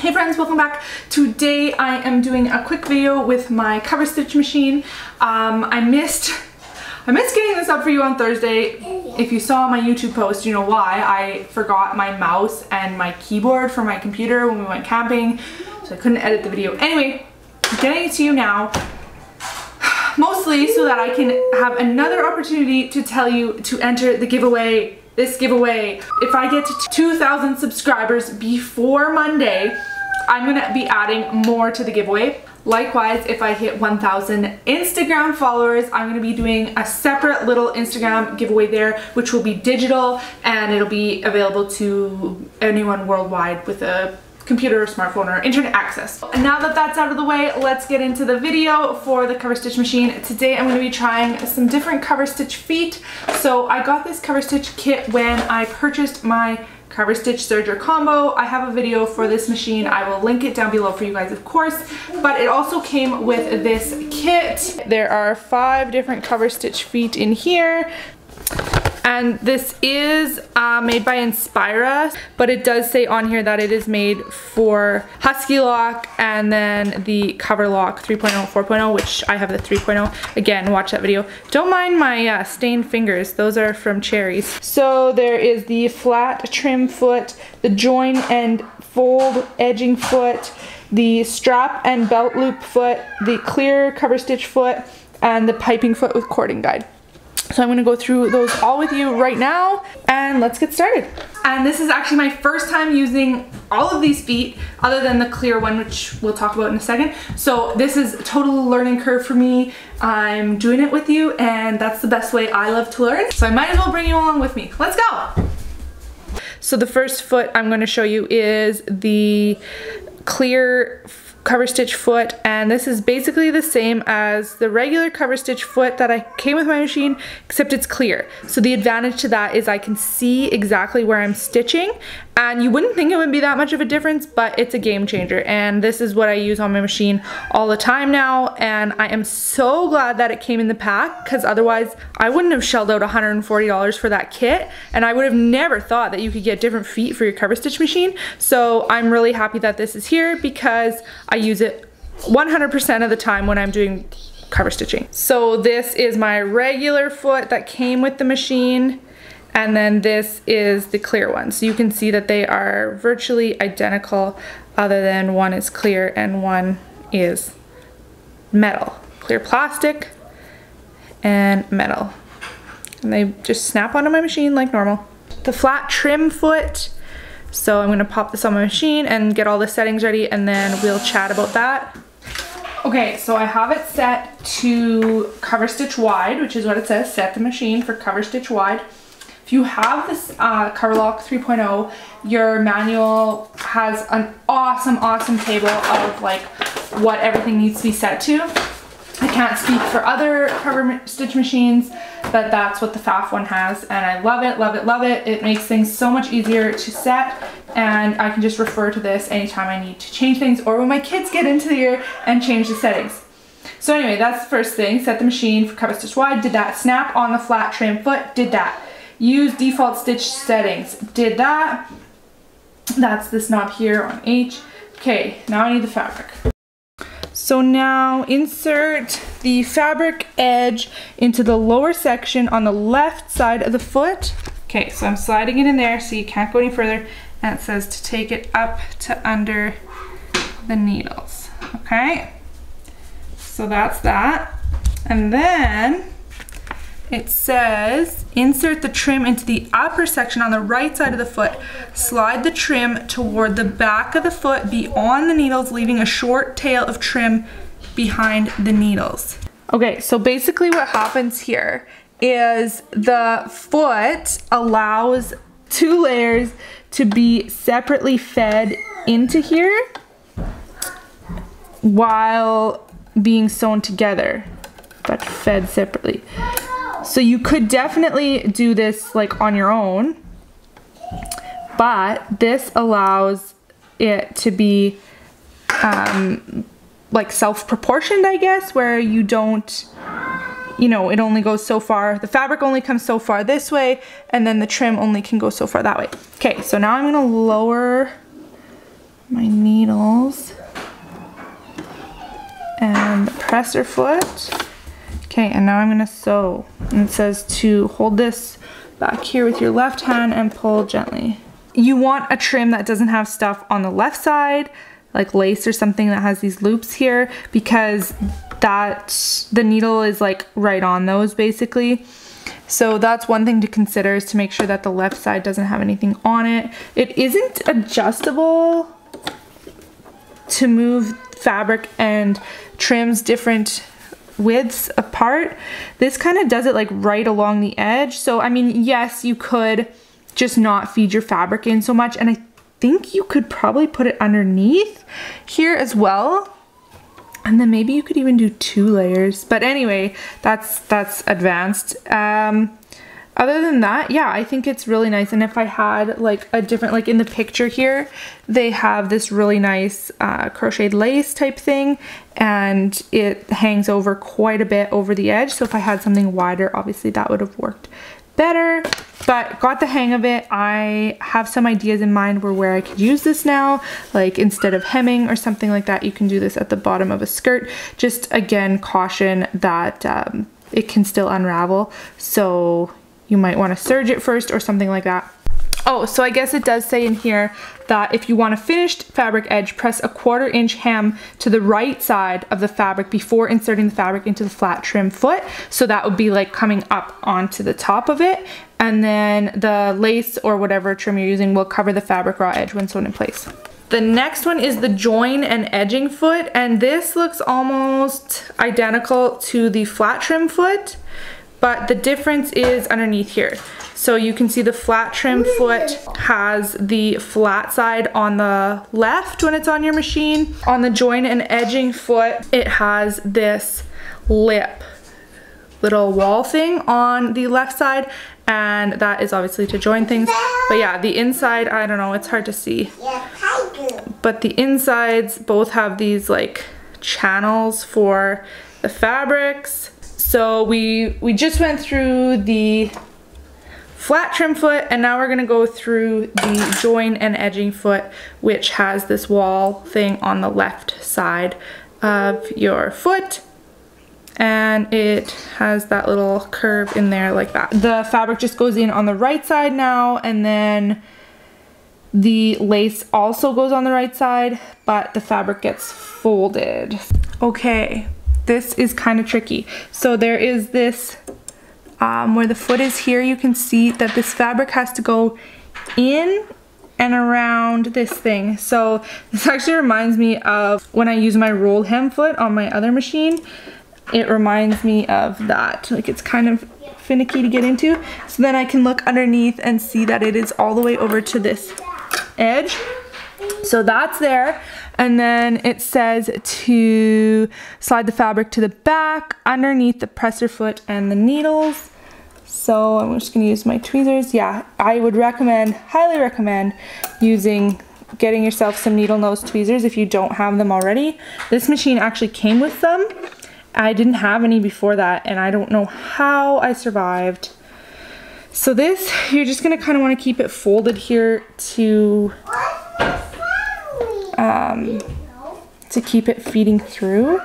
Hey friends, welcome back. Today I am doing a quick video with my cover stitch machine. I missed getting this up for you on Thursday. If you saw my YouTube post, you know why. I forgot my mouse and my keyboard for my computer when we went camping, so I couldn't edit the video. Anyway, I'm getting it to you now, mostly so that I can have another opportunity to tell you to enter the giveaway. This giveaway. If I get to 2,000 subscribers before Monday, I'm gonna be adding more to the giveaway. Likewise, if I hit 1,000 Instagram followers, I'm gonna be doing a separate little Instagram giveaway there, which will be digital and it'll be available to anyone worldwide with a computer, smartphone, or internet access. And now that that's out of the way, let's get into the video for the cover stitch machine. Today I'm going to be trying some different cover stitch feet. So I got this cover stitch kit when I purchased my cover stitch serger combo. I have a video for this machine. I will link it down below for you guys, of course, but it also came with this kit. There are 5 different cover stitch feet in here. And this is made by Inspira, but it does say on here that it is made for Husky Lock and then the Cover Lock 3.0, 4.0, which I have the 3.0. Again, watch that video. Don't mind my stained fingers, those are from cherries. So there is the flat trim foot, the join and fold edging foot, the strap and belt loop foot, the clear cover stitch foot, and the piping foot with cording guide. So I'm gonna go through those all with you right now and let's get started. And this is actually my first time using all of these feet other than the clear one, which we'll talk about in a second. So this is a total learning curve for me. I'm doing it with you and that's the best way I love to learn. So I might as well bring you along with me. Let's go. So the first foot I'm gonna show you is the clear cover stitch foot, and this is basically the same as the regular cover stitch foot that I came with my machine, except it's clear. So the advantage to that is I can see exactly where I'm stitching, and you wouldn't think it would be that much of a difference, but it's a game changer. And this is what I use on my machine all the time now, and I am so glad that it came in the pack, because otherwise I wouldn't have shelled out $140 for that kit, and I would have never thought that you could get different feet for your cover stitch machine. So I'm really happy that this is here because I use it 100% of the time when I'm doing cover stitching. So this is my regular foot that came with the machine, and then this is the clear one. So you can see that they are virtually identical, other than one is clear and one is metal. Clear plastic and metal. And they just snap onto my machine like normal. The flat trim foot. So I'm gonna pop this on my machine and get all the settings ready, and then we'll chat about that. Okay, so I have it set to cover stitch wide, which is what it says, set the machine for cover stitch wide. If you have this Cover Lock 3.0, your manual has an awesome table of like what everything needs to be set to. I can't speak for other cover stitch machines, but that's what the FAF one has, and I love it, love it, love it. It makes things so much easier to set, and I can just refer to this anytime I need to change things or when my kids get into here and change the settings. So anyway, that's the first thing. Set the machine for cover stitch wide, did that. Snap on the flat trim foot, did that. Use default stitch settings, did that. That's this knob here on H. Okay, now I need the fabric. So now insert the fabric edge into the lower section on the left side of the foot. Okay, so I'm sliding it in there so you can't go any further, and it says to take it up to under the needles. Okay, so that's that. And then it says insert the trim into the upper section on the right side of the foot. Slide the trim toward the back of the foot beyond the needles, leaving a short tail of trim behind the needles. Okay, so basically what happens here is the foot allows 2 layers to be separately fed into here while being sewn together, but fed separately. So you could definitely do this like on your own, but this allows it to be like self-proportioned, I guess, where you don't, you know, it only goes so far, the fabric only comes so far this way, and then the trim only can go so far that way. Okay, so now I'm gonna lower my needle needles and the presser foot. Okay, and now I'm gonna sew. And it says to hold this back here with your left hand and pull gently. You want a trim that doesn't have stuff on the left side, like lace or something that has these loops here, because the needle is like right on those basically. So that's one thing to consider, is to make sure that the left side doesn't have anything on it. It isn't adjustable to move fabric and trims different widths apart. This kind of does it like right along the edge. So I mean, yes, you could just not feed your fabric in so much, and I think you could probably put it underneath here as well. And then maybe you could even do 2 layers. But anyway, that's advanced. Other than that, yeah, I think it's really nice. And if I had like a different, like in the picture here, they have this really nice crocheted lace type thing, and it hangs over quite a bit over the edge. So if I had something wider, obviously that would have worked better, but got the hang of it. I have some ideas in mind where I could use this now, like instead of hemming or something like that, you can do this at the bottom of a skirt. Just again, caution that it can still unravel, so you might want to serge it first or something like that. Oh, so I guess it does say in here that if you want a finished fabric edge, press a 1/4 inch hem to the right side of the fabric before inserting the fabric into the flat trim foot. So that would be like coming up onto the top of it. And then the lace or whatever trim you're using will cover the fabric raw edge when sewn in place. The next one is the join and edging foot. And this looks almost identical to the flat trim foot, but the difference is underneath here. So you can see the flat trim foot has the flat side on the left when it's on your machine. On the join and edging foot, it has this lip little wall thing on the left side, and that is obviously to join things. But yeah, the inside, I don't know, it's hard to see. But the insides both have these like channels for the fabrics. So we just went through the flat trim foot, and now we're gonna go through the join and edging foot, which has this wall thing on the left side of your foot, and it has that little curve in there like that. The fabric just goes in on the right side now, and then the lace also goes on the right side, but the fabric gets folded. Okay, this is kind of tricky. So there is this where the foot is here, you can see that this fabric has to go in and around this thing. So this actually reminds me of when I use my roll hem foot on my other machine. It reminds me of that. Like, it's kind of finicky to get into. So then I can look underneath and see that it is all the way over to this edge. So that's there. And then it says to slide the fabric to the back underneath the presser foot and the needles. So I'm just gonna use my tweezers. Yeah, I would recommend, highly recommend getting yourself some needle nose tweezers if you don't have them already. This machine actually came with them. I didn't have any before that, and I don't know how I survived. So this, you're just gonna kind of want to keep it folded here to keep it feeding through.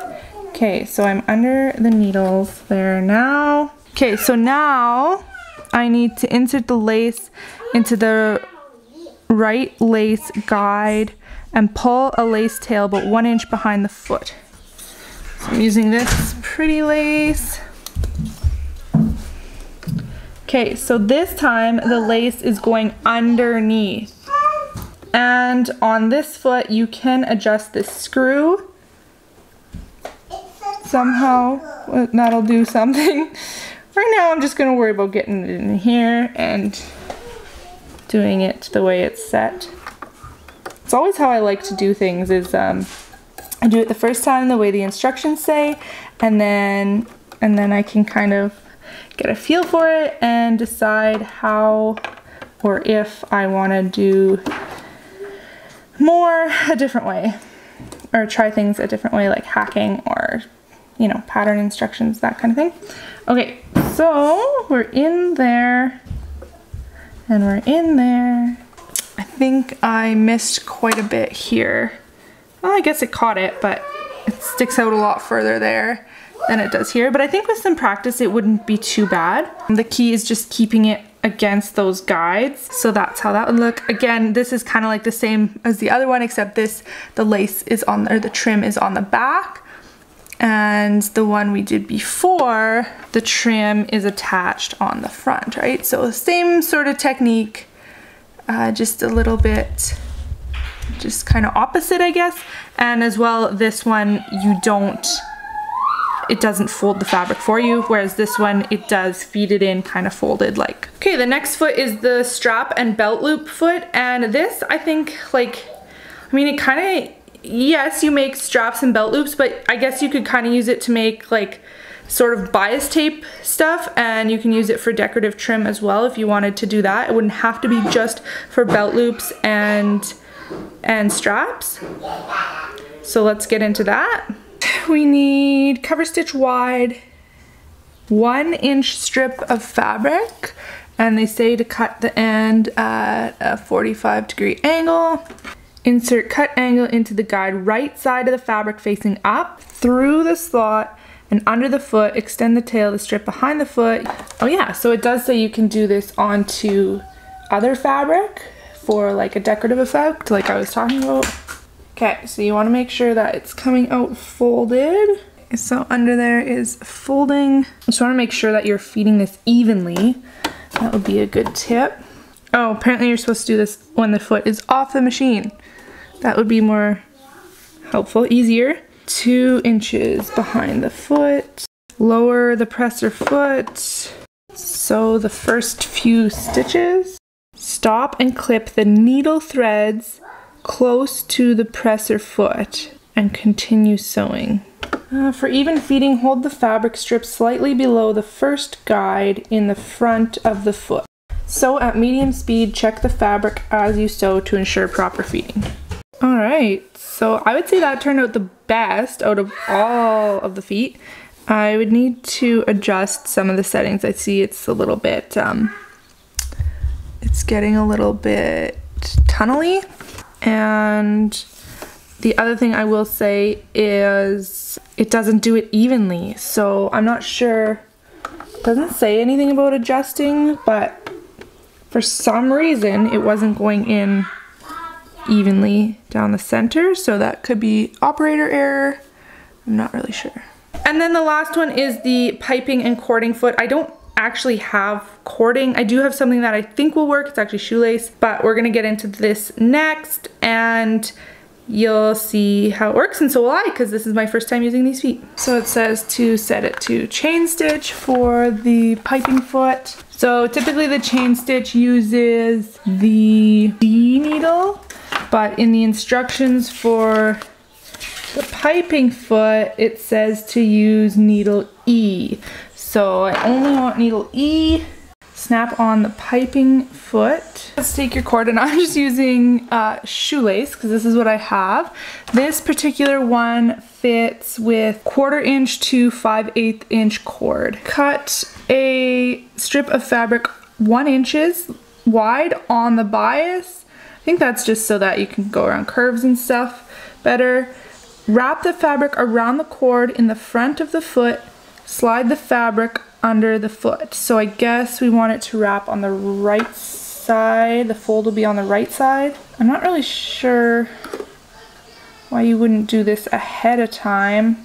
Okay, so I'm under the needles there now. Okay, so now I need to insert the lace into the right lace guide and pull a lace tail about 1 inch behind the foot. So I'm using this pretty lace. Okay, so this time the lace is going underneath. And on this foot you can adjust this screw somehow. That'll do something. Right now I'm just going to worry about getting it in here and doing it the way it's set. It's always how I like to do things, is I do it the first time the way the instructions say, and then I can kind of get a feel for it and decide how or if I want to do more a different way, or try things a different way, like hacking or, you know, pattern instructions, that kind of thing. Okay, so we're in there and we're in there. I think I missed quite a bit here. well, I guess it caught it, but it sticks out a lot further there than it does here. But I think with some practice, it wouldn't be too bad. The key is just keeping it against those guides. So that's how that would look. Again, this is kind of like the same as the other one, except this, the lace is on, or the trim is on the back. And the one we did before, the trim is attached on the front, right? So same sort of technique, just a little bit, just kind of opposite, I guess. And as well, this one, it doesn't fold the fabric for you, whereas this one, it does feed it in kind of folded like. Okay, the next foot is the strap and belt loop foot. And this, I think, like, I mean, it kind of, yes, you make straps and belt loops, but I guess you could kind of use it to make like sort of bias tape stuff, and you can use it for decorative trim as well if you wanted to do that. It wouldn't have to be just for belt loops and straps. So let's get into that. We need cover stitch wide 1-inch strip of fabric, and they say to cut the end at a 45-degree angle. Insert cut angle into the guide right side of the fabric facing up through the slot and under the foot. Extend the tail of the strip behind the foot. Oh yeah, so it does say you can do this onto other fabric for like a decorative effect like I was talking about. Okay, so you want to make sure that it's coming out folded. So under there is folding. Just want to make sure that you're feeding this evenly. That would be a good tip. Oh, apparently you're supposed to do this when the foot is off the machine. That would be more helpful, easier. 2 inches behind the foot. Lower the presser foot. Sew the first few stitches. Stop and clip the needle threads close to the presser foot and continue sewing. For even feeding, hold the fabric strip slightly below the first guide in the front of the foot. Sew at medium speed, check the fabric as you sew to ensure proper feeding. Alright, so I would say that turned out the best out of all of the feet. I would need to adjust some of the settings. I see it's a little bit, it's getting a little bit tunnely. And the other thing I will say is it doesn't do it evenly. So I'm not sure, it doesn't say anything about adjusting, but for some reason it wasn't going in evenly down the center, so that could be operator error. I'm not really sure. And then the last one is the piping and cording foot. I don't actually have cording. I do have something that I think will work. It's actually shoelace, but we're gonna get into this next and you'll see how it works, and so will I, because this is my first time using these feet. So it says to set it to chain stitch for the piping foot. So typically the chain stitch uses the D needle, but in the instructions for the piping foot, it says to use needle E. So I only want needle E. Snap on the piping foot. Let's take your cord, and I'm just using shoelace because this is what I have. This particular one fits with 1/4 inch to 5/8 inch cord. Cut a strip of fabric 1 inch wide on the bias. I think that's just so that you can go around curves and stuff better. Wrap the fabric around the cord in the front of the foot. Slide the fabric under the foot. So I guess we want it to wrap on the right side. The fold will be on the right side. I'm not really sure why you wouldn't do this ahead of time.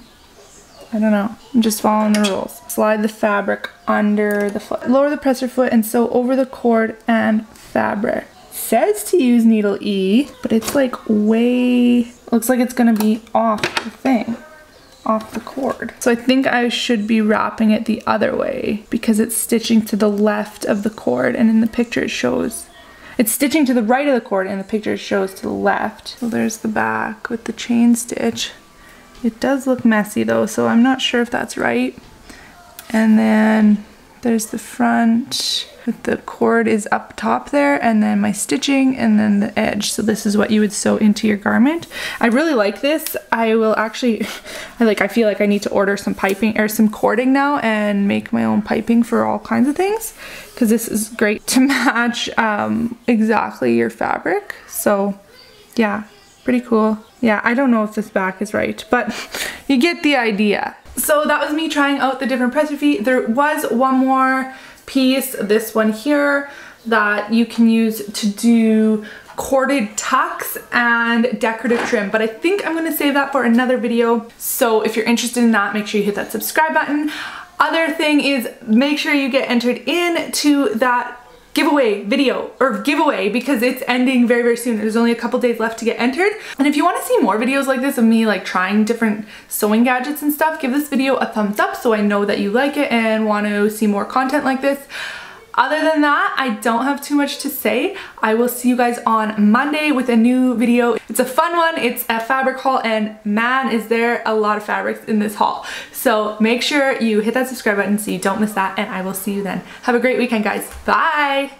I don't know. I'm just following the rules. Slide the fabric under the foot. Lower the presser foot and sew over the cord and fabric. It says to use needle E, but it's like way, looks like it's gonna be off the thing. Off the cord. So I think I should be wrapping it the other way because it's stitching to the left of the cord, and in the picture it shows it's stitching to the right of the cord, and the picture shows to the left. So there's the back with the chain stitch. It does look messy though, so I'm not sure if that's right. And then there's the front with the cord is up top there, and then my stitching, and then the edge. So this is what you would sew into your garment. I really like this. I will actually, I feel like I need to order some piping or some cording now and make my own piping for all kinds of things, because this is great to match exactly your fabric. So yeah, Pretty cool. Yeah, I don't know if this back is right, but you get the idea. So that was me trying out the different pressure feet. There was one more piece, this one here, that you can use to do corded tucks and decorative trim, but I think I'm gonna save that for another video. So if you're interested in that, make sure you hit that subscribe button. Other thing is, make sure you get entered into that giveaway video, or giveaway, because it's ending very, very soon. There's only a couple days left to get entered. And if you want to see more videos like this of me like trying different sewing gadgets and stuff, give this video a thumbs up so I know that you like it and want to see more content like this. Other than that, I don't have too much to say. I will see you guys on Monday with a new video. It's a fun one. It's a fabric haul, and man, is there a lot of fabrics in this haul. So make sure you hit that subscribe button so you don't miss that, and I will see you then. Have a great weekend, guys. Bye!